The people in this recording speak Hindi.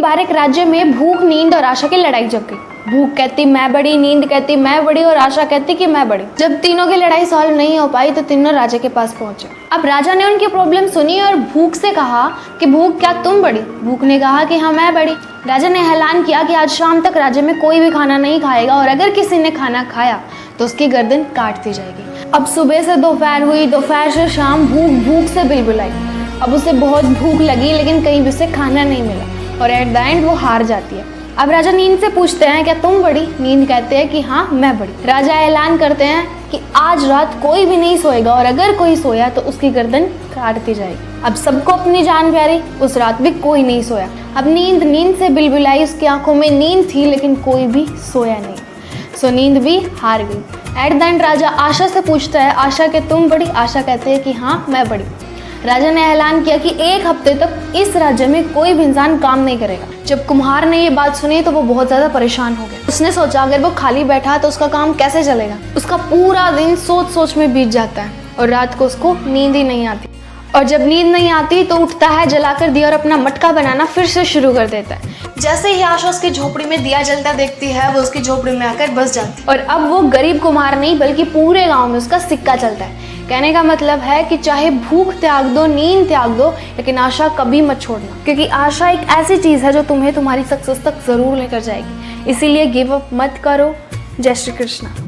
बार एक राज्य में भूख, नींद और आशा की लड़ाई जम गई। भूख कहती मैं बड़ी, नींद कहती मैं बड़ी और आशा कहती कि मैं बड़ी। जब तीनों की लड़ाई सॉल्व नहीं हो पाई तो तीनों राजा के पास पहुंचे। अब राजा ने उनकी प्रॉब्लम सुनी और भूख से कहा कि भूख क्या तुम बड़ी? भूख ने कहा कि हाँ मैं बड़ी। राजा ने ऐलान किया कि आज शाम तक राज्य में कोई भी खाना नहीं खाएगा और अगर किसी ने खाना खाया तो उसकी गर्दन काट दी जाएगी। अब सुबह से दोपहर हुई, दोपहर से शाम, भूख से बिलबिलाई। अब उसे बहुत भूख लगी लेकिन कहीं भी उसे खाना नहीं मिला और एट द एंड वो हार जाती है। अब राजा नींद से पूछते हैं क्या तुम बड़ी? नींद कहते हैं कि हाँ मैं बड़ी। राजा ऐलान करते हैं कि आज रात कोई भी नहीं सोएगा और अगर कोई सोया तो उसकी गर्दन काट दी जाएगी। अब सबको अपनी जान प्यारी, उस रात भी कोई नहीं सोया। अब नींद से बिलबिलाई, उसकी आंखों में नींद थी लेकिन कोई भी सोया नहीं, सो नींद भी हार गई। एट द एंड राजा आशा से पूछता है आशा के तुम बड़ी? आशा कहते हैं कि हाँ मैं बड़ी। राजा ने ऐलान किया कि 1 हफ्ते तक इस राज्य में कोई भी इंसान काम नहीं करेगा। जब कुम्हार ने ये बात सुनी तो वो बहुत ज़्यादा परेशान हो गया। उसने सोचा अगर वो खाली बैठा तो उसका काम कैसे चलेगा। उसका पूरा दिन सोच में बीत जाता है और रात को उसको नींद ही नहीं आती। और जब नींद नहीं आती तो उठता है, जलाकर दिया और अपना मटका बनाना फिर से शुरू कर देता है। जैसे ही आशा उसकी झोपड़ी में दिया जलता देखती है वो उसकी झोपड़ी में आकर बस जाती है। और अब वो गरीब कुम्हार नहीं बल्कि पूरे गाँव में उसका सिक्का चलता है। कहने का मतलब है कि चाहे भूख त्याग दो, नींद त्याग दो, लेकिन आशा कभी मत छोड़ना, क्योंकि आशा एक ऐसी चीज़ है जो तुम्हें तुम्हारी सक्सेस तक ज़रूर लेकर जाएगी। इसीलिए गिव अप मत करो। जय श्री कृष्ण।